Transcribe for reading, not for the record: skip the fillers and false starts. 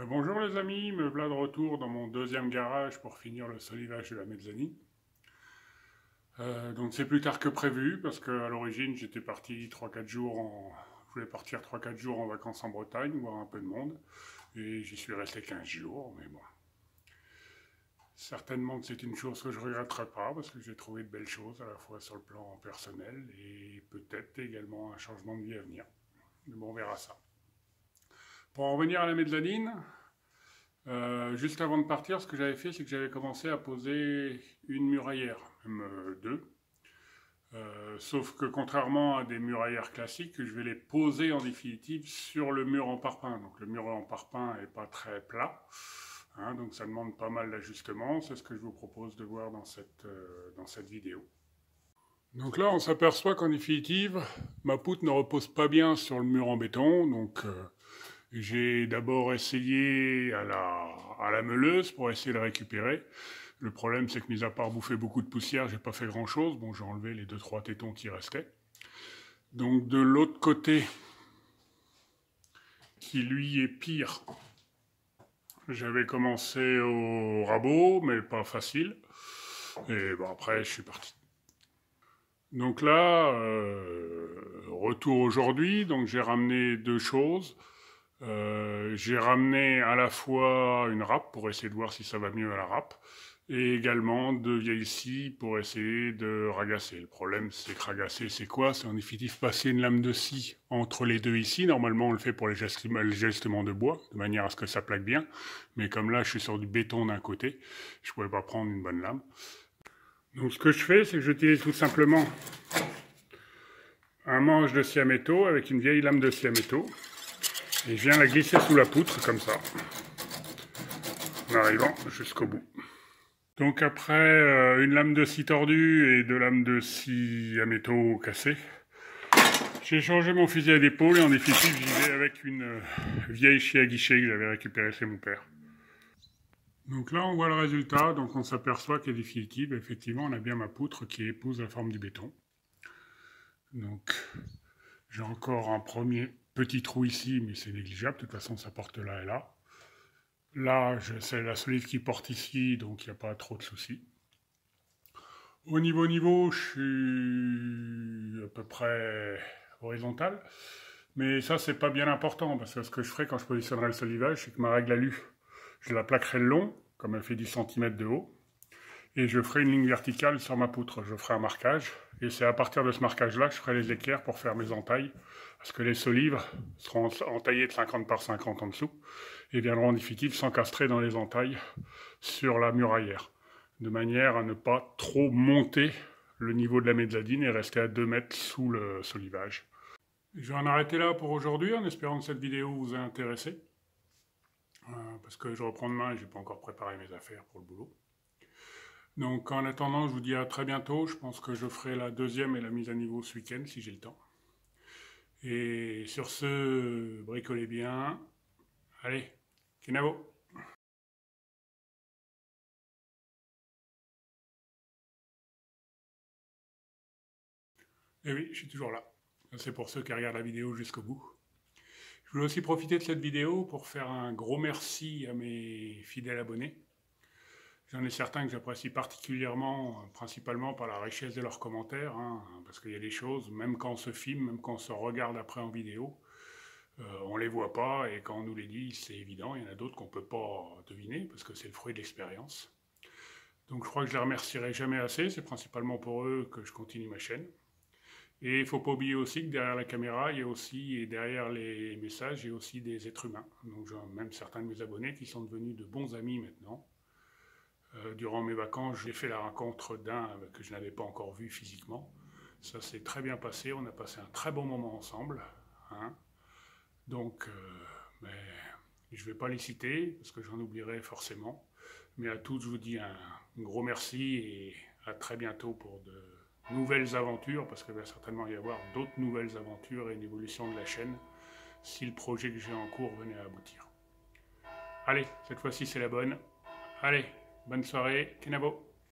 Bonjour les amis, me voilà de retour dans mon deuxième garage pour finir le solivage de la mezzanine. Donc c'est plus tard que prévu parce qu'à l'origine j'étais parti 3-4 jours Je voulais partir 3-4 jours en vacances en Bretagne, voir un peu de monde. Et j'y suis resté 15 jours, mais bon. Certainement que c'est une chose que je ne regretterai pas parce que j'ai trouvé de belles choses à la fois sur le plan personnel et peut-être également un changement de vie à venir. Mais bon, on verra ça. Pour en revenir à la mezzanine, juste avant de partir, ce que j'avais fait, c'est que j'avais commencé à poser une muraillère, même deux. Sauf que contrairement à des muraillères classiques, je vais les poser en définitive sur le mur en parpaing. Donc le mur en parpaing n'est pas très plat, hein, donc ça demande pas mal d'ajustements. C'est ce que je vous propose de voir dans cette vidéo. Donc là, on s'aperçoit qu'en définitive, ma poutre ne repose pas bien sur le mur en béton, donc j'ai d'abord essayé à la meuleuse pour essayer de récupérer. Le problème, c'est que mis à part bouffer beaucoup de poussière, j'ai pas fait grand-chose. Bon, j'ai enlevé les 2-3 tétons qui restaient. Donc de l'autre côté, qui lui est pire, j'avais commencé au rabot, mais pas facile. Et bon, après, je suis parti. Donc là, retour aujourd'hui, donc j'ai ramené deux choses. J'ai ramené à la fois une râpe pour essayer de voir si ça va mieux à la râpe, et également deux vieilles scies pour essayer de ragasser. Le problème, c'est que ragasser, c'est quoi? C'est en définitive passer une lame de scie entre les deux ici. Normalement, on le fait pour les gestements de bois, de manière à ce que ça plaque bien. Mais comme là, je suis sur du béton d'un côté, je ne pouvais pas prendre une bonne lame. Donc ce que je fais, c'est que j'utilise tout simplement un manche de scie à métaux avec une vieille lame de scie à métaux. Et je viens la glisser sous la poutre, comme ça, en arrivant jusqu'au bout. Donc après une lame de scie tordue et deux lames de scie à métaux cassées, j'ai changé mon fusil à d'épaule et en définitive j'y vais avec une vieille scie à guichet que j'avais récupérée chez mon père. Donc là on voit le résultat, donc on s'aperçoit qu'en définitive, effectivement, on a bien ma poutre qui épouse la forme du béton. Donc j'ai encore un premier petit trou ici, mais c'est négligeable, de toute façon ça porte là et là. Là, c'est la solive qui porte ici, donc il n'y a pas trop de soucis. Au niveau, je suis à peu près horizontal. Mais ça, c'est pas bien important, parce que ce que je ferai quand je positionnerai le solivage, c'est que ma règle alu, je la plaquerai le long, comme elle fait 10 cm de haut, et je ferai une ligne verticale sur ma poutre. Je ferai un marquage, et c'est à partir de ce marquage-là que je ferai les équerres pour faire mes entailles, parce que les solives seront entaillées de 50 par 50 en dessous, et viendront en définitive s'encastrer dans les entailles sur la muraillère, de manière à ne pas trop monter le niveau de la mezzanine et rester à 2 mètres sous le solivage. Je vais en arrêter là pour aujourd'hui, en espérant que cette vidéo vous a intéressé, parce que je reprends demain et je n'ai pas encore préparé mes affaires pour le boulot. Donc en attendant, je vous dis à très bientôt. Je pense que je ferai la deuxième et la mise à niveau ce week-end, si j'ai le temps. Et sur ce, bricolez bien. Allez, Kenavo! Et oui, je suis toujours là. C'est pour ceux qui regardent la vidéo jusqu'au bout. Je voulais aussi profiter de cette vidéo pour faire un gros merci à mes fidèles abonnés. J'en ai certains que j'apprécie particulièrement, principalement par la richesse de leurs commentaires, hein, parce qu'il y a des choses, même quand on se filme, même quand on se regarde après en vidéo, on ne les voit pas, et quand on nous les dit, c'est évident. Il y en a d'autres qu'on ne peut pas deviner, parce que c'est le fruit de l'expérience. Donc je crois que je les remercierai jamais assez, c'est principalement pour eux que je continue ma chaîne. Et il ne faut pas oublier aussi que derrière la caméra, il y a aussi, et derrière les messages, il y a aussi des êtres humains. Donc j'ai même certains de mes abonnés qui sont devenus de bons amis maintenant. Durant mes vacances, j'ai fait la rencontre d'un que je n'avais pas encore vu physiquement. Ça s'est très bien passé, on a passé un très bon moment ensemble. Hein. Donc, je ne vais pas les citer, parce que j'en oublierai forcément. Mais à tous, je vous dis un gros merci et à très bientôt pour de nouvelles aventures, parce qu'il va certainement y avoir d'autres nouvelles aventures et une évolution de la chaîne, si le projet que j'ai en cours venait à aboutir. Allez, cette fois-ci c'est la bonne. Allez, bonne soirée, Kenavo!